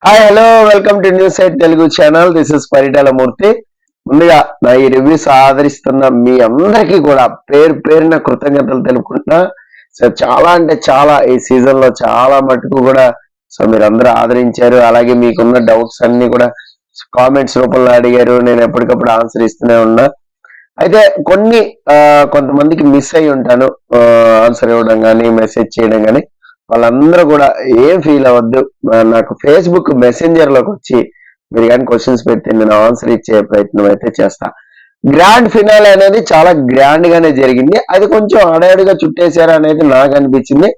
Hi hello welcome to news site Telugu channel. This is Paritala Murthy. ముందుగా నా ఈ రివ్యూస్ ఆదరిస్తున్న మీ అందరికీ కూడా పేరు పేరున కృతజ్ఞతలు తెలుపుకుంటున్నా. సో చాలా అంటే చాలా ఈ సీజన్ లో చాలా మటుకు కూడా సో మీరు అందరూ ఆదరించారు. అలాగే మీకున్న డౌట్స్ అన్ని కూడా కామెంట్స్ రూపంలో అడిగారు. నేను ఎప్పటికప్పుడు ఆన్సర్ ఇస్తూనే ఉన్నా. అయితే కొంతమందికి మిస్ అయి ఉంటాను ఆన్సర్ ఇవ్వడం కానీ మెసేజ్ చేయడం కానీ. వాళ్ళందరూ కూడా ఏం ఫీల్ అవ్వద్దు. నాకు ఫేస్బుక్ మెసెంజర్ లోకి వచ్చి మీరు కానీ క్వశ్చన్స్ పెడితే నేను ఆన్సర్ ఇచ్చే ప్రయత్నం అయితే చేస్తా. గ్రాండ్ ఫినాలే అనేది చాలా గ్రాండ్ గానే జరిగింది. అది కొంచెం అడగడుగా చుట్టేశారు అనేది నాకు అనిపించింది.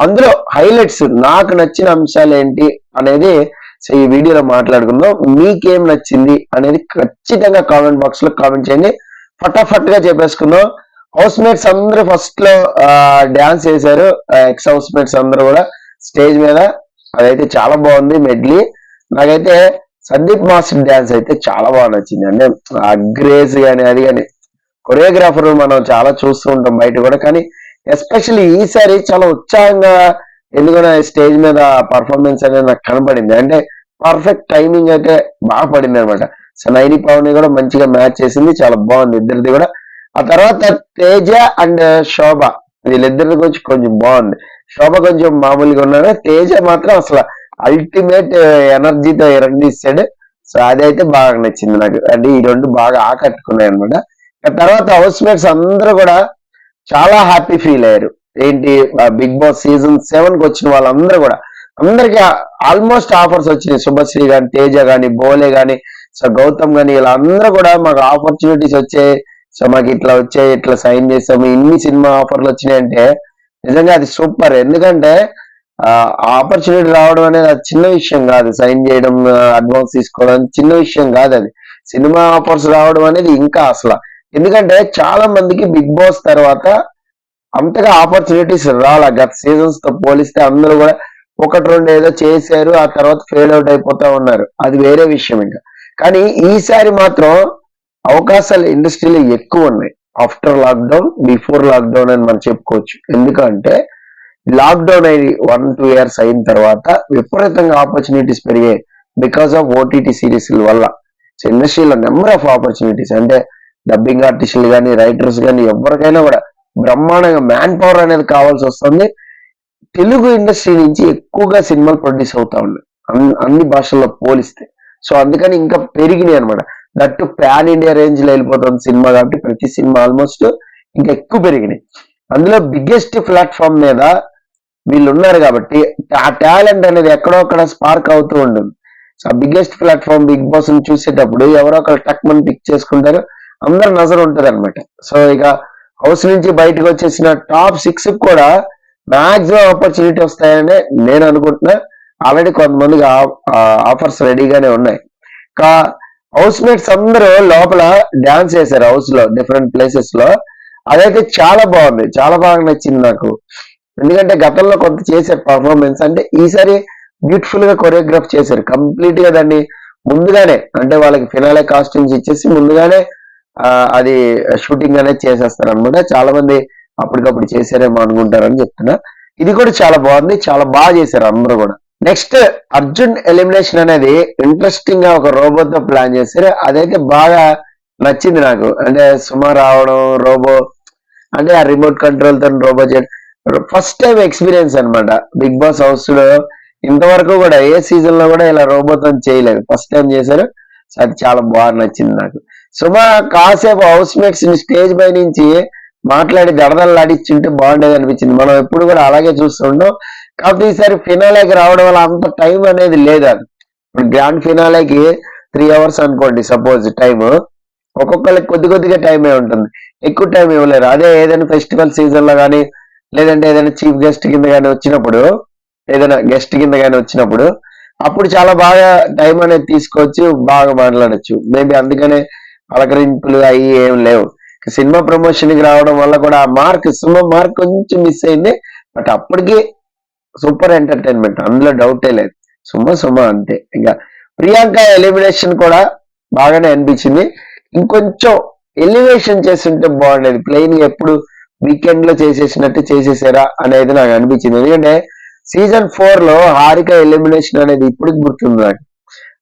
అందులో హైలైట్స్ నాకు నచ్చిన అంశాలు ఏంటి అనేది సో ఈ వీడియోలో మాట్లాడుకుందాం. మీకేం నచ్చింది అనేది ఖచ్చితంగా కామెంట్ బాక్స్ లో కామెంట్ చేయండి. ఫటాఫట్ గా చెప్పేసుకుందాం. హౌస్ మేట్స్ అందరూ ఫస్ట్ లో డాన్స్ చేశారు. ఎక్స్ హౌస్ మేట్స్ అందరూ కూడా స్టేజ్ మీద. అదైతే చాలా బాగుంది మెడ్లీ. నాకైతే సందీప్ మాస్టర్ డాన్స్ అయితే చాలా బాగా నచ్చింది. అంటే అగ్రేజ్ కానీ అది కానీ కొరియోగ్రాఫర్ మనం చాలా చూస్తూ ఉంటాం బయట కూడా. కానీ ఎస్పెషల్లీ ఈసారి చాలా ఉత్సాహంగా ఎందుకనే స్టేజ్ మీద పర్ఫార్మెన్స్ అనేది నాకు కనపడింది. అంటే పర్ఫెక్ట్ టైమింగ్ అయితే బాగా పడింది అనమాట. సో నైని పవన్ కూడా మంచిగా మ్యాచ్ చేసింది. చాలా బాగుంది ఇద్దరిది కూడా. ఆ తర్వాత తేజ అండ్ శోభ వీళ్ళిద్దరి గురించి కొంచెం బాగుంది. శోభ కొంచెం మామూలుగా ఉన్నాడు. తేజ మాత్రం అసలు అల్టిమేట్ ఎనర్జీతో ఇచ్చాడు. సో అదైతే బాగా నచ్చింది నాకు. అంటే ఈ రెండు బాగా ఆకట్టుకున్నాయి అనమాట. తర్వాత హౌస్ మేట్స్ అందరూ కూడా చాలా హ్యాపీ ఫీల్ అయ్యారు. ఏంటి బిగ్ బాస్ సీజన్ 7 కి వచ్చిన వాళ్ళందరూ కూడా అందరికి ఆల్మోస్ట్ ఆఫర్స్ వచ్చినాయి. శుభశ్రీ గాని, తేజ గాని, బోలే గాని, సో గౌతమ్ గాని ఇలా అందరూ కూడా మాకు ఆపర్చునిటీస్ వచ్చాయి. సో మాకు ఇట్లా వచ్చాయి, ఇట్లా సైన్ చేసాము, ఇన్ని సినిమా ఆఫర్లు వచ్చినాయి అంటే నిజంగా అది సూపర్. ఎందుకంటే ఆపర్చునిటీ రావడం అనేది అది చిన్న విషయం కాదు. సైన్ చేయడం, అడ్వాన్స్ తీసుకోవడం చిన్న విషయం కాదు. అది సినిమా ఆఫర్స్ రావడం అనేది ఇంకా అసలు. ఎందుకంటే చాలా మందికి బిగ్ బాస్ తర్వాత అంతగా ఆపర్చునిటీస్ రాలా. గత సీజన్స్ తో పోలిస్తే అందరూ కూడా ఒకటి రెండు ఏదో చేశారు, ఆ తర్వాత ఫెయిల్ అవుట్ అయిపోతా ఉన్నారు. అది వేరే విషయం ఇంకా. కానీ ఈసారి మాత్రం అవకాశాలు ఇండస్ట్రీలో ఎక్కువ ఉన్నాయి. ఆఫ్టర్ లాక్డౌన్, బిఫోర్ లాక్డౌన్ అని మనం చెప్పుకోవచ్చు. ఎందుకంటే లాక్డౌన్ అయ్యి 1-2 years అయిన తర్వాత విపరీతంగా ఆపర్చునిటీస్ పెరిగాయి బికాస్ ఆఫ్ ఓటీటీ సిరీస్ వల్ల. సో ఇండస్ట్రీలో నెంబర్ ఆఫ్ ఆపర్చునిటీస్ అంటే డబ్బింగ్ ఆర్టిస్టులు కానీ, రైటర్స్ కానీ ఎవరికైనా కూడా బ్రహ్మాండంగా మ్యాన్ పవర్ అనేది కావాల్సి వస్తుంది. తెలుగు ఇండస్ట్రీ నుంచి ఎక్కువగా సినిమాలు ప్రొడ్యూస్ అవుతా ఉన్నాయి అన్ని భాషల్లో పోలిస్తే. సో అందుకని ఇంకా పెరిగినాయి అనమాట. దట్టు ప్యాన్ ఇండియా రేంజ్ లో వెళ్ళిపోతుంది సినిమా కాబట్టి ప్రతి సినిమా ఆల్మోస్ట్ ఇంకా ఎక్కువ పెరిగినాయి. అందులో బిగ్గెస్ట్ ప్లాట్ఫామ్ మీద వీళ్ళు ఉన్నారు కాబట్టి ఆ టాలెంట్ అనేది ఎక్కడో అక్కడ స్పార్క్ అవుతూ ఉంటుంది. సో ఆ బిగ్గెస్ట్ ప్లాట్ఫామ్ బిగ్ బాస్ ని చూసేటప్పుడు ఎవరో ఒకరు టక్ మని పిక్ చేసుకుంటారు, అందరు నజర్ ఉంటది అనమాట. సో ఇక హౌస్ నుంచి బయటకు వచ్చేసిన టాప్ 6 కూడా మాక్సిమం ఆపర్చునిటీ వస్తాయని నేను అనుకుంటున్నా. ఆల్రెడీ కొంతమందికి ఆఫర్స్ రెడీగానే ఉన్నాయి. హౌస్ మేట్స్ అందరూ లోపల డాన్స్ చేశారు హౌస్ లో డిఫరెంట్ ప్లేసెస్ లో. అదైతే చాలా బాగుంది, చాలా బాగా నచ్చింది నాకు. ఎందుకంటే గతంలో కొంత చేశారు పర్ఫార్మెన్స్, అంటే ఈసారి బ్యూటిఫుల్ గా కొరియోగ్రాఫ్ చేశారు కంప్లీట్ గా. దాన్ని ముందుగానే అంటే వాళ్ళకి ఫినాలే కాస్ట్యూమ్స్ ఇచ్చేసి ముందుగానే అది షూటింగ్ అనేది చేసేస్తారు అనమాట. చాలా మంది అప్పటికప్పుడు చేశారేమో అనుకుంటారని చెప్తున్నా. ఇది కూడా చాలా బాగుంది, చాలా బాగా చేశారు అందరూ కూడా. నెక్స్ట్ అర్జున్ ఎలిమినేషన్ అనేది ఇంట్రెస్టింగ్ గా ఒక రోబోతో ప్లాన్ చేశారు. అదైతే బాగా నచ్చింది నాకు. అంటే సుమా రావడం, రోబో అంటే ఆ రిమోట్ కంట్రోల్ తో రోబో చేయడం ఫస్ట్ టైం ఎక్స్పీరియన్స్ అనమాట బిగ్ బాస్ హౌస్ లో. ఇంతవరకు కూడా ఏ సీజన్ లో కూడా ఇలా రోబోతో చేయలేదు, ఫస్ట్ టైం చేశారు. సో అది చాలా బాగా నచ్చింది నాకు. సుమా కాసేపు హౌస్ మేట్స్ స్టేజ్ పై నుంచి మాట్లాడి దడదల్లాడిచ్చుంటే బాగుండేది అనిపించింది. మనం ఎప్పుడు కూడా అలాగే చూస్తుంటాం. కాకపోతే ఈసారి ఫినాలేకి రావడం వల్ల అంత టైం అనేది లేదు. అది ఇప్పుడు గ్రాండ్ ఫినాలేకి 3 hours అనుకోండి సపోజ్ టైం, ఒక్కొక్కరికి కొద్దిగా టైమే ఉంటుంది, ఎక్కువ టైం ఇవ్వలేరు. అదే ఏదైనా ఫెస్టివల్ సీజన్ లో కానీ లేదంటే ఏదైనా చీఫ్ గెస్ట్ కింద కానీ వచ్చినప్పుడు, ఏదైనా గెస్ట్ కింద కానీ వచ్చినప్పుడు అప్పుడు చాలా బాగా టైం అనేది తీసుకోవచ్చు, బాగా మాట్లాడచ్చు. మేబీ అందుకనే పలకరింపులు అవి ఏం లేవు. సినిమా ప్రమోషన్ కి రావడం వల్ల కూడా ఆ సినిమా మార్క్ కొంచెం మిస్ అయింది. బట్ అప్పటికి సూపర్ ఎంటర్టైన్మెంట్, అందులో డౌటే లేదు. సుమ అంతే. ఇంకా ప్రియాంక ఎలిమినేషన్ కూడా బాగానే అనిపించింది. ఇంకొంచెం ఎలివేషన్ చేస్తుంటే బాగుండేది. ప్లెయిన్ ఎప్పుడు వీకెండ్ లో చేసేసినట్టు చేసేసారా అనేది నాకు అనిపించింది. ఎందుకంటే సీజన్ 4 లో హారిక ఎలిమినేషన్ అనేది ఇప్పటికి గుర్తుంది నాకు.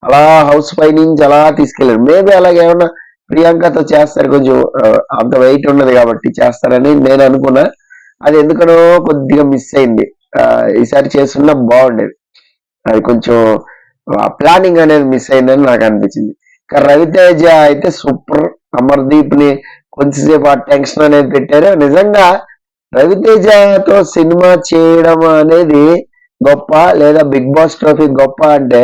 అలా హౌస్ పై నుంచి అలా తీసుకెళ్ళారు. మేబీ అలాగే ఏమన్నా ప్రియాంకతో చేస్తారు, కొంచెం అంత వెయిట్ ఉన్నది కాబట్టి చేస్తారని నేను అనుకున్నా. అది ఎందుకనో కొద్దిగా మిస్ అయింది. ఈసారి చేస్తున్నా బాగుండేది. అది కొంచెం ప్లానింగ్ అనేది మిస్ అయిందని నాకు అనిపించింది. రవితేజ అయితే సూపర్. అమర్దీప్ ని కొంచెంసేపు ఆ టెన్షన్ అనేది పెట్టారు. నిజంగా రవితేజతో సినిమా చేయడం అనేది గొప్ప, లేదా బిగ్ బాస్ ట్రోఫీ గొప్ప అంటే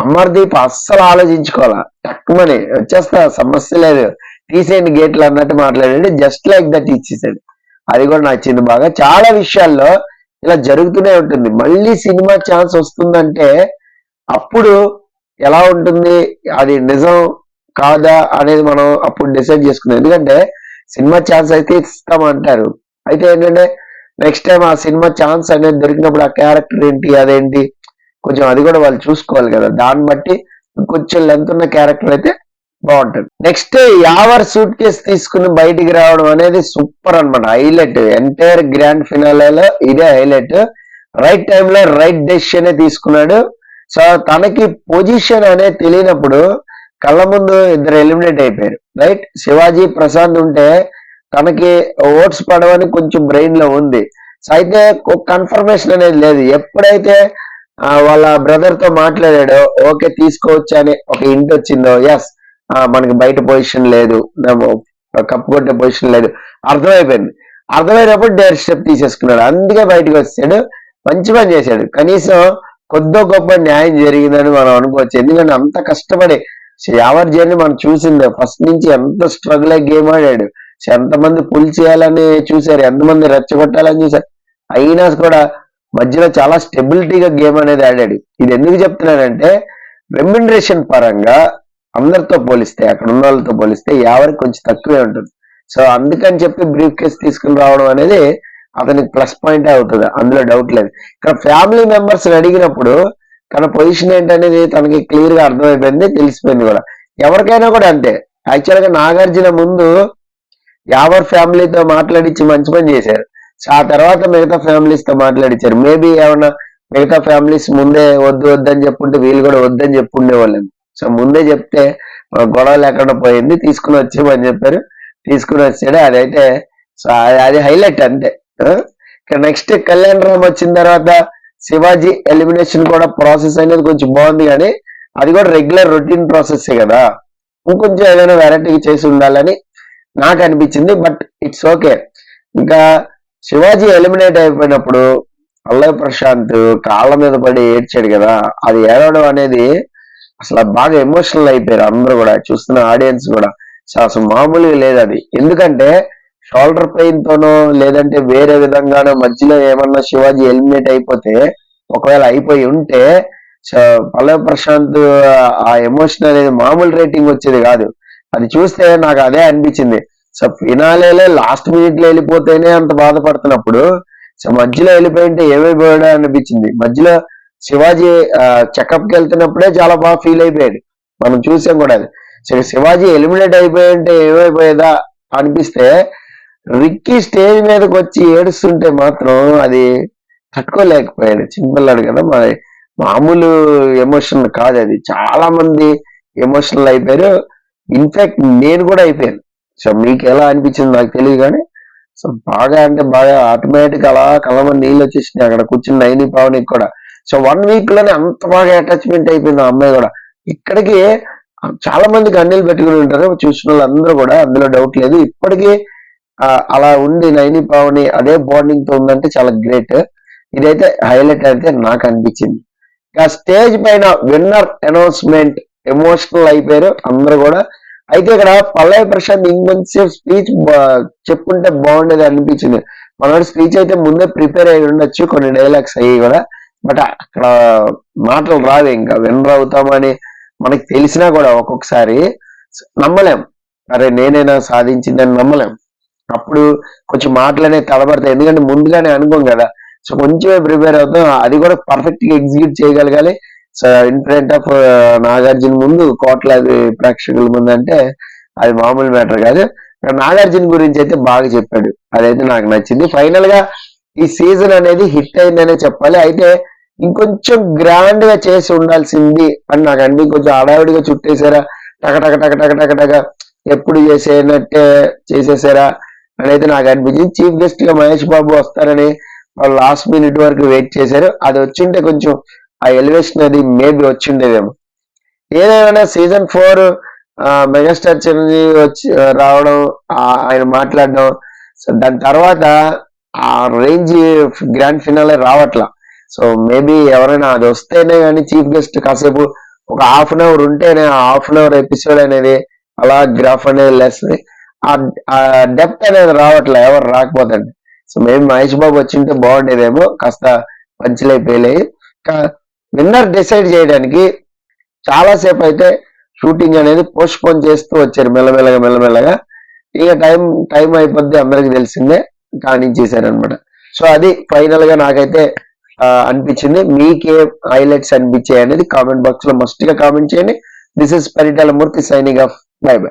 అమర్దీప్ అస్సలు ఆలోచించుకోవాలా, తక్కువని వచ్చేస్తా, సమస్య లేదు, తీసేయండి గేట్లు అన్నట్టు మాట్లాడాడు. జస్ట్ లైక్ దట్ ఇచ్చేసాడు. అది కూడా నచ్చింది బాగా. చాలా విషయాల్లో ఇలా జరుగుతూనే ఉంటుంది. మళ్ళీ సినిమా ఛాన్స్ వస్తుందంటే అప్పుడు ఎలా ఉంటుంది, అది నిజం కాదా అనేది మనం అప్పుడు డిసైడ్ చేసుకున్నాం. ఎందుకంటే సినిమా ఛాన్స్ అయితే ఇస్తామంటారు. అయితే ఏంటంటే నెక్స్ట్ టైం ఆ సినిమా ఛాన్స్ అనేది దొరికినప్పుడు ఆ క్యారెక్టర్ ఏంటి, అదేంటి, కొంచెం అది కూడా వాళ్ళు చూసుకోవాలి కదా. దాన్ని బట్టి కొంచెం లెంత్ ఉన్న క్యారెక్టర్ అయితే బాగుంటది. నెక్స్ట్ యావర్ సూట్ కేసు తీసుకుని బయటికి రావడం అనేది సూపర్ అన్నమాట. హైలైట్ ఎంటైర్ గ్రాండ్ ఫినాలేలో ఇదే హైలైట్. రైట్ టైంలో రైట్ డెసిషన్ తీసుకున్నాడు. సో తనకి పొజిషన్ అనేది తెలియనప్పుడు కళ్ళ ముందు ఇద్దరు ఎలిమినేట్ అయిపోయారు. రైట్, శివాజీ ప్రశాంత్ ఉంటే తనకి ఓట్స్ పడవని కొంచెం బ్రెయిన్ లో ఉంది. సో అయితే కన్ఫర్మేషన్ అనేది లేదు. ఎప్పుడైతే వాళ్ళ బ్రదర్ తో మాట్లాడాడో ఓకే తీసుకోవచ్చు అని ఒక ఇంటి వచ్చిందో, ఎస్ మనకి బయట పొజిషన్ లేదు, కప్పు కొట్టే పొజిషన్ లేదు, అర్థమైపోయింది. అర్థమైనప్పుడు డైర్ స్టెప్ తీసేసుకున్నాడు. అందుకే బయటకు వచ్చాడు. మంచి పని చేశాడు. కనీసం కొద్దో గొప్ప న్యాయం జరిగిందని మనం అనుకోవచ్చు. ఎందుకంటే అంత కష్టపడి యావర్ జర్నీ మనం చూసింది. ఫస్ట్ నుంచి ఎంత స్ట్రగుల్ అయ్యి గేమ్ ఆడాడు. ఎంతమంది పుల్ చేయాలని చూశారు, ఎంతమంది రెచ్చగొట్టాలని చూశారు. అయినా కూడా మధ్యలో చాలా స్టెబిలిటీగా గేమ్ అనేది ఆడాడు. ఇది ఎందుకు చెప్తున్నానంటే రెమ్యునరేషన్ పరంగా అందరితో పోలిస్తే, అక్కడ ఉన్న వాళ్ళతో పోలిస్తే ఎవరికి కొంచెం తక్కువే ఉంటుంది. సో అందుకని చెప్పి బ్రీఫ్ కేస్ తీసుకుని రావడం అనేది అతనికి ప్లస్ పాయింట్ అవుతుంది, అందులో డౌట్ లేదు. ఇక్కడ ఫ్యామిలీ మెంబర్స్ అడిగినప్పుడు తన పొజిషన్ ఏంటనేది తనకి క్లియర్ గా అర్థమైపోయింది, తెలిసిపోయింది కూడా. ఎవరికైనా కూడా అంతే. యాక్చువల్ గా నాగార్జున ముందు యావర్ ఫ్యామిలీతో మాట్లాడించి మంచి పని చేశారు. సో ఆ తర్వాత మిగతా ఫ్యామిలీస్ తో మాట్లాడించారు. మేబీ ఏమన్నా మిగతా ఫ్యామిలీస్ ముందే వద్దు వద్దని చెప్పుంటే వీళ్ళు కూడా వద్దని చెప్పుండేవాళ్ళని. సో ముందే చెప్తే గొడవ లేకుండా పోయింది. తీసుకుని వచ్చేమని చెప్పారు, తీసుకుని వచ్చాడు. అదైతే సో అది హైలైట్ అంతే. నెక్స్ట్ కళ్యాణ్ రామ్ వచ్చిన తర్వాత శివాజీ ఎలిమినేషన్ కూడా ప్రాసెస్ అనేది కొంచెం బాగుంది, కానీ అది కూడా రెగ్యులర్ రొటీన్ ప్రాసెస్ కదా. ఇంకొంచెం ఏదైనా వెరైటీ చేసి ఉండాలని నాకు అనిపించింది. But it's okay. ఇంకా శివాజీ ఎలిమినేట్ అయిపోయినప్పుడు పల్లవి ప్రశాంత్ కాళ్ళ మీద పడి ఏడ్చాడు కదా. అది ఏడవడం అనేది అసలు బాగా ఎమోషనల్ అయిపోయారు అందరూ కూడా, చూస్తున్న ఆడియన్స్ కూడా. అసలు మామూలుగా లేదు అది. ఎందుకంటే షోల్డర్ పెయిన్ తోనో లేదంటే వేరే విధంగానో మధ్యలో ఏమన్నా శివాజీ ఎలిమినేట్ అయిపోతే, ఒకవేళ అయిపోయి ఉంటే పల్లవి ప్రశాంత్ ఆ ఎమోషన్ అనేది మామూలు రేటింగ్ వచ్చేది కాదు. అది చూస్తే నాకు అదే అనిపించింది. సో ఫినాలేలో లాస్ట్ మినిట్ లో వెళ్ళిపోతేనే అంత బాధపడుతున్నప్పుడు సో మధ్యలో వెళ్ళిపోయింటే ఏమైపోయాడో అనిపించింది. మధ్యలో శివాజీ చెకప్ కి వెళ్తున్నప్పుడే చాలా బాగా ఫీల్ అయిపోయాడు, మనం చూసాం కూడా. అది సో శివాజీ ఎలిమినేట్ అయిపోయింటే ఏమైపోయేదా అనిపిస్తే, రిక్కీ స్టేజ్ మీదకి వచ్చి ఏడుస్తుంటే మాత్రం అది తట్టుకోలేకపోయాడు. చిన్నపిల్లాడు కదా, మరి మామూలు ఎమోషన్ కాదు అది. చాలా మంది ఎమోషనల్ అయిపోయారు. ఇన్ఫాక్ట్ నేను కూడా అయిపోయాను. సో మీకు ఎలా అనిపించింది నాకు తెలియదు, కానీ సో బాగా అంటే బాగా ఆటోమేటిక్ అలా కళ్ళమని నీళ్ళు వచ్చేసింది అక్కడ కూర్చుని నైని పావనికి కూడా. సో 1 వీక్ లోనే అంత బాగా అటాచ్మెంట్ అయిపోయింది ఆ అమ్మాయి కూడా. ఇక్కడికి చాలా మందికి అన్నీళ్ళు పెట్టుకుని ఉంటారు చూసిన వాళ్ళందరూ కూడా, అందులో డౌట్ లేదు. ఇప్పటికీ అలా ఉండి నైని పావని అదే బాండింగ్ తో ఉందంటే చాలా గ్రేట్. ఇదైతే హైలైట్ అయితే నాకు అనిపించింది. ఆ స్టేజ్ పైన విన్నర్ అనౌన్స్మెంట్ ఎమోషనల్ అయిపోయారు అందరూ కూడా. అయితే ఇక్కడ పల్లవి ప్రశాంత్ ఇంకొంచెం స్పీచ్ చెప్పుంటే బాగుండేది అనిపించింది. మనోడి స్పీచ్ అయితే ముందే ప్రిపేర్ అయి ఉండొచ్చు, కొన్ని డైలాగ్స్ అయ్యి కూడా. బట్ అక్కడ మాటలు రావు, ఇంకా విన్నర్ అవుతామని మనకి తెలిసినా కూడా ఒక్కొక్కసారి నమ్మలేం. అరే నేనైనా సాధించిందని నమ్మలేం. అప్పుడు కొంచెం మాటలనే తడబడతాయి, ఎందుకంటే ముందుగానే అనుకోం కదా. సో కొంచెమే ప్రిపేర్ అవుతాం, అది కూడా పర్ఫెక్ట్ గా ఎగ్జిక్యూట్ చేయగలగాలి. So in front of Nagarjuna ముందు, కోట్లాది ప్రేక్షకుల ముందు అంటే అది మామూలు మ్యాటర్ కాదు. నాగార్జున గురించి అయితే బాగా చెప్పాడు, అదైతే నాకు నచ్చింది. ఫైనల్ గా ఈ సీజన్ అనేది హిట్ అయిందనే చెప్పాలి. అయితే ఇంకొంచెం గ్రాండ్ గా చేసి ఉండాల్సింది అని నాకు అండి. కొంచెం హడావిడిగా చుట్టేసారా, టక టక టక టక టక టక ఎప్పుడు చేసేనట్టే చేసేసారా అనేది నాకు అనిపించింది. చీఫ్ గెస్ట్ గా మహేష్ బాబు వస్తారని వాళ్ళు లాస్ట్ మినిట్ వరకు వెయిట్ చేశారు. అది వచ్చింటే కొంచెం ఆ ఎలివేషన్ అది మేబీ వచ్చిండేదేమో. ఏదేమైనా సీజన్ 4 మెగాస్టార్ చిరంజీవి వచ్చి రావడం, ఆయన మాట్లాడడం, సో దాని తర్వాత ఆ రేంజ్ గ్రాండ్ ఫినాలే రావట్లా. సో మేబీ ఎవరైనా అది వస్తేనే కానీ చీఫ్ గెస్ట్ కాసేపు ఒక హాఫ్ అన్ అవర్ ఉంటేనే ఆ హాఫ్ అన్ అవర్ ఎపిసోడ్ అనేది అలా గ్రాఫ్ అనేది లేస్తుంది. ఆ డెప్త్ అనేది రావట్లే, ఎవరు రాకపోతండి. సో మేబీ మహేష్ బాబు వచ్చింటే బాగుండేదేమో, కాస్త పంచులైపోయాయి. విన్నర్ డిసైడ్ చేయడానికి చాలా సేపు అయితే షూటింగ్ అనేది పోస్ట్ పోన్ చేస్తూ వచ్చారు మెల్లమెల్లగా. ఇక టైం అయిపోద్ది అందరికి తెలిసిందే, కానించేశారు అనమాట. సో అది ఫైనల్ గా నాకైతే అనిపించింది. మీకే హైలైట్స్ అనిపించాయి అనేది కామెంట్ బాక్స్ లో మస్ట్ గా కామెంట్ చేయండి. This is Paritala Murthy signing off. By by.